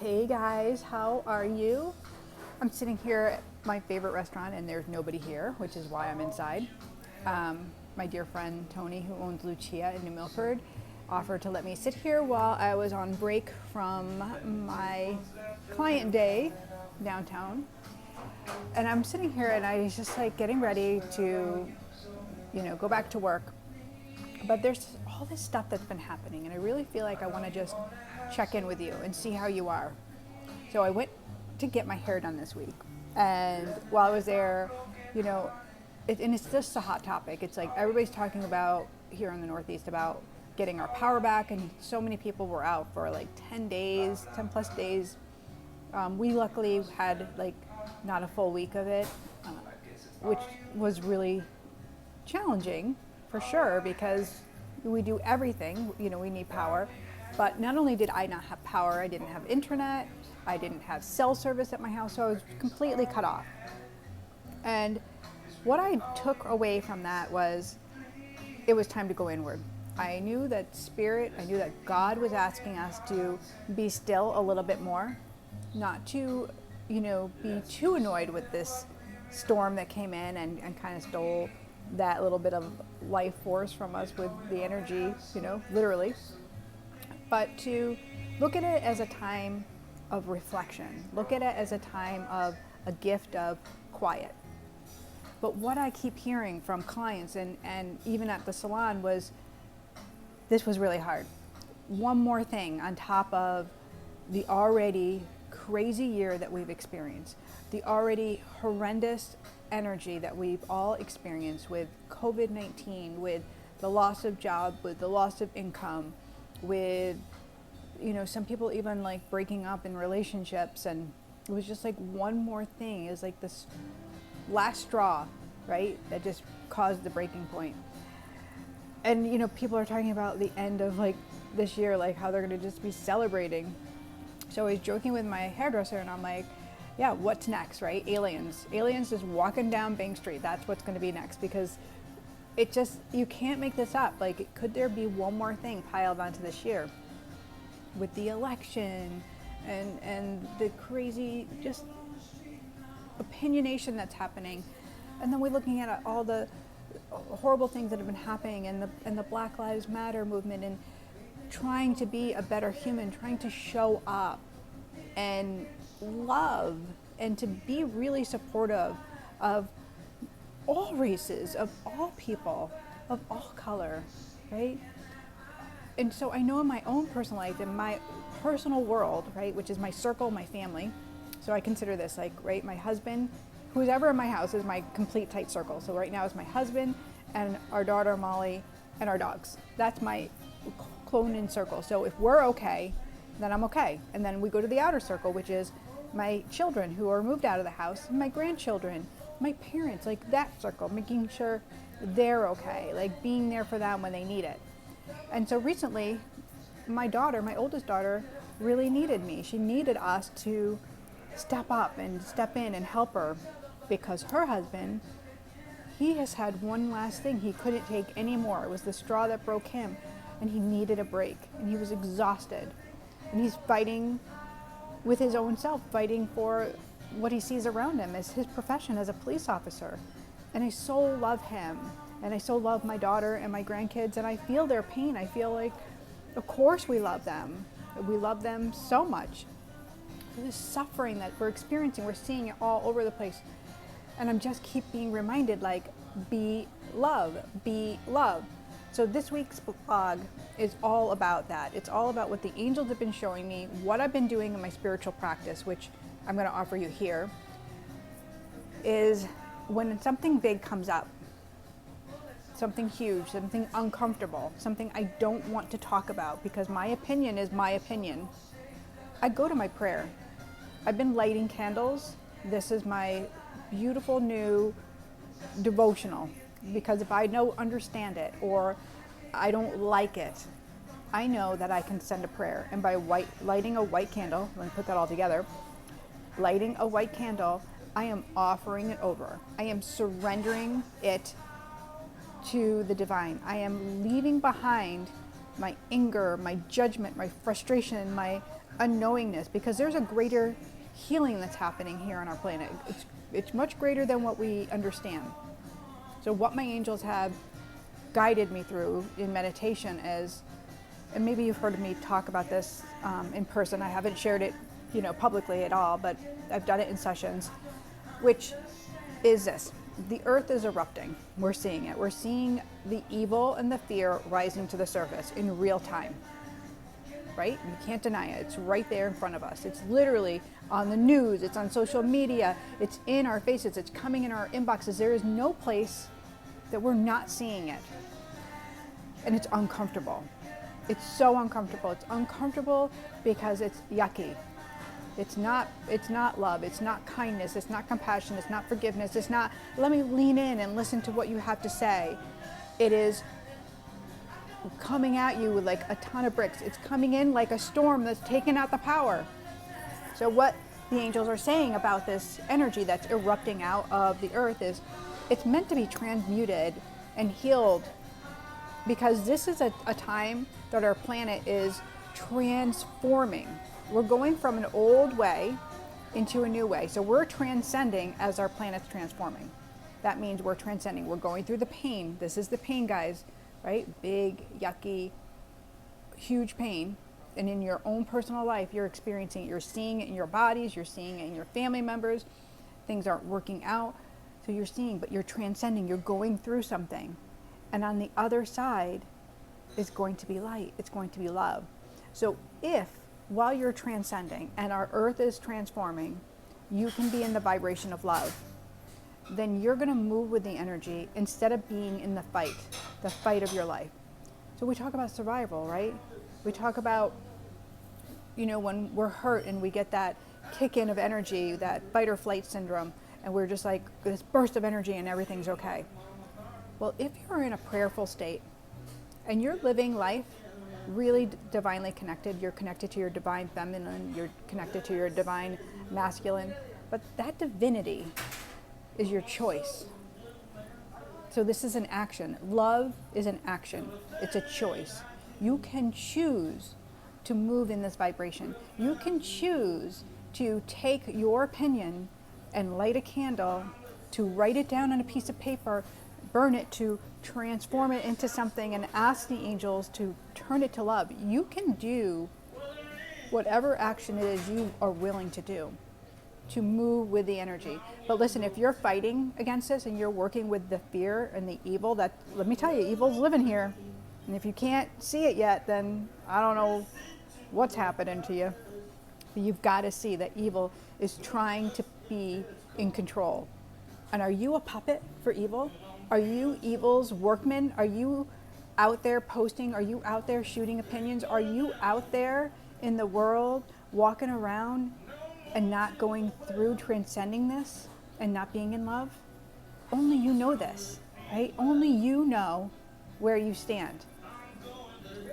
Hey guys, how are you? I'm sitting here at my favorite restaurant and there's nobody here, which is why I'm inside. My dear friend Tony, who owns Lucia in New Milford, offered to let me sit here while I was on break from my client day downtown. And I'm sitting here and I was just like getting ready to, go back to work. But there's all this stuff that's been happening, and I really feel like I want to just check in with you and see how you are. So I went to get my hair done this week, and while I was there, and it's just a hot topic. It's like everybody's talking about here in the Northeast about getting our power back, and so many people were out for like 10 days, 10 plus days. We luckily had like not a full week of it, which was really challenging for sure because we do everything, we need power. But not only did I not have power, I didn't have internet, I didn't have cell service at my house, so I was completely cut off. And what I took away from that was it was time to go inward. I knew that I knew that God was asking us to be still a little bit more, not to, be too annoyed with this storm that came in and kind of stole that little bit of life force from us with the energy, literally. But to look at it as a time of reflection, look at it as a time of a gift of quiet. But what I keep hearing from clients and even at the salon was, this was really hard. One more thing on top of the already crazy year that we've experienced, the already horrendous energy that we've all experienced with COVID-19, with the loss of job, with the loss of income, with, some people even like breaking up in relationships. And it was just like one more thing. It was like this last straw, right? That just caused the breaking point. And, people are talking about the end of like this year, like how they're going to just be celebrating. So I was joking with my hairdresser and I'm like, yeah, what's next, right? Aliens just walking down Bank Street. That's what's going to be next, because you can't make this up. Like, could there be one more thing piled onto this year with the election and the crazy just opinionation that's happening? And then we're looking at all the horrible things that have been happening and the Black Lives Matter movement and trying to be a better human, trying to show up and love and to be really supportive of all races, of all people, of all color, right? And so I know in my own personal life, in my personal world, right, which is my circle, my family, so I consider this like, right, my husband, who's ever in my house is my complete tight circle. So right now it's my husband and our daughter Molly and our dogs. That's my clone-in circle. So if we're okay, then I'm okay. And then we go to the outer circle, which is my children who are moved out of the house, and my grandchildren, my parents, like that circle, making sure they're okay, like being there for them when they need it. And so recently, my oldest daughter, really needed me. She needed us to step up and step in and help her because her husband, he has had one last thing. He couldn't take any more. It was the straw that broke him, and he needed a break, and he was exhausted. And he's fighting with his own self, fighting for what he sees around him as his profession as a police officer. And I so love him, and I so love my daughter and my grandkids, and I feel their pain. I feel like, of course we love them. We love them so much. This suffering that we're experiencing, we're seeing it all over the place. And I'm just keep being reminded, like, be love, be love. So this week's blog is all about that. It's all about what the angels have been showing me, what I've been doing in my spiritual practice, which I'm going to offer you here, is when something big comes up, something huge, something uncomfortable, something I don't want to talk about because my opinion is my opinion, I go to my prayer. I've been lighting candles. This is my beautiful new devotional. Because if I don't understand it or I don't like it, I know that I can send a prayer. And by lighting a white candle, let me put that all together, lighting a white candle, I am offering it over. I am surrendering it to the divine. I am leaving behind my anger, my judgment, my frustration, my unknowingness, because there's a greater healing that's happening here on our planet. It's much greater than what we understand. So what my angels have guided me through in meditation is, and maybe you've heard me talk about this in person. I haven't shared it, publicly at all, but I've done it in sessions, which is this. The earth is erupting. We're seeing it. We're seeing the evil and the fear rising to the surface in real time, right? You can't deny it. It's right there in front of us. It's literally on the news. It's on social media. It's in our faces. It's coming in our inboxes. There is no place that we're not seeing it. And it's uncomfortable. It's so uncomfortable. It's uncomfortable because it's yucky. It's not love. It's not kindness. It's not compassion. It's not forgiveness. It's not, let me lean in and listen to what you have to say. It is coming at you with like a ton of bricks. It's coming in like a storm that's taking out the power. So what the angels are saying about this energy that's erupting out of the earth is it's meant to be transmuted and healed, because this is a time that our planet is transforming. We're going from an old way into a new way. So we're transcending as our planet's transforming. That means we're transcending. We're going through the pain. This is the pain, guys, right? Big, yucky, huge pain. And in your own personal life, you're experiencing it. You're seeing it in your bodies. You're seeing it in your family members. Things aren't working out. So you're seeing, but you're transcending. You're going through something. And on the other side is going to be light. It's going to be love. So if, while you're transcending and our earth is transforming, you can be in the vibration of love, then you're going to move with the energy instead of being in the fight of your life. So we talk about survival, right? We talk about, when we're hurt and we get that kick in of energy, that fight or flight syndrome, and we're just like this burst of energy and everything's okay. Well, if you're in a prayerful state and you're living life really divinely connected, you're connected to your divine feminine, you're connected to your divine masculine, but that divinity is your choice. So this is an action. Love is an action. It's a choice. You can choose to move in this vibration. You can choose to take your opinion and light a candle, to write it down on a piece of paper, burn it, to transform it into something, and ask the angels to turn it to love. You can do whatever action it is you are willing to do to move with the energy. But listen, if you're fighting against this and you're working with the fear and the evil, that, let me tell you, evil's living here. And if you can't see it yet, then I don't know what's happening to you. But you've got to see that evil is trying to be in control. And are you a puppet for evil? Are you evil's workman? Are you out there posting? Are you out there shooting opinions? Are you out there in the world walking around and not going through transcending this and not being in love? Only you know this, right? Only you know where you stand.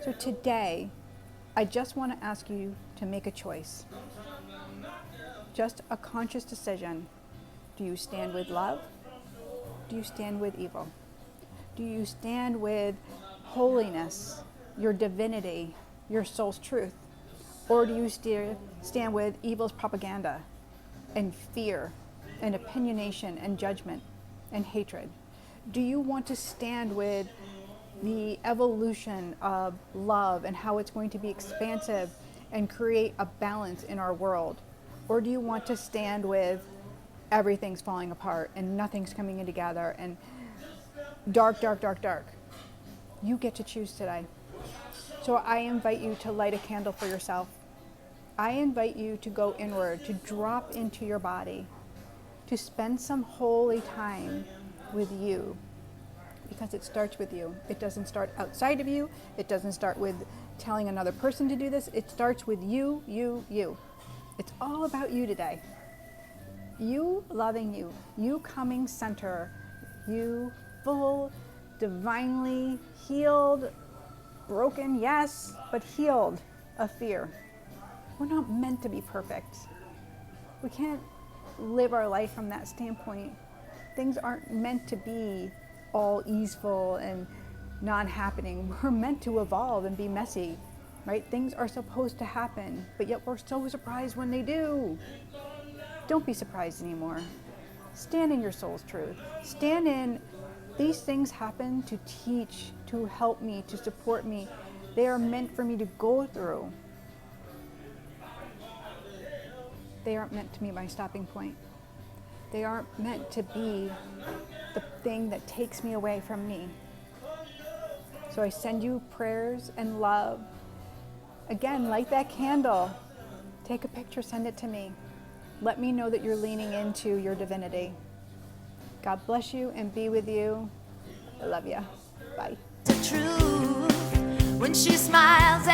So today, I just want to ask you to make a choice. Just a conscious decision. Do you stand with love? Do you stand with evil? Do you stand with holiness, your divinity, your soul's truth? Or do you stand with evil's propaganda and fear and opinionation and judgment and hatred? Do you want to stand with the evolution of love and how it's going to be expansive and create a balance in our world? Or do you want to stand with everything's falling apart and nothing's coming in together and dark, dark, dark, dark? You get to choose today. So I invite you to light a candle for yourself. I invite you to go inward, to drop into your body, to spend some holy time with you, because it starts with you. It doesn't start outside of you. It doesn't start with telling another person to do this. It starts with you, you, you. It's all about you today. You loving you, you coming center, you full, divinely healed, broken, yes, but healed of fear. We're not meant to be perfect. We can't live our life from that standpoint. Things aren't meant to be all easeful and non-happening. We're meant to evolve and be messy right? Things are supposed to happen, but yet we're so surprised when they do. Don't be surprised anymore. Stand in your soul's truth. Stand in, these things happen to teach, to help me, to support me. They are meant for me to go through. They aren't meant to be my stopping point. They aren't meant to be the thing that takes me away from me. So I send you prayers and love. Again, light that candle. Take a picture, send it to me. Let me know that you're leaning into your divinity. God bless you and be with you. I love you. Bye. The truth when she smiles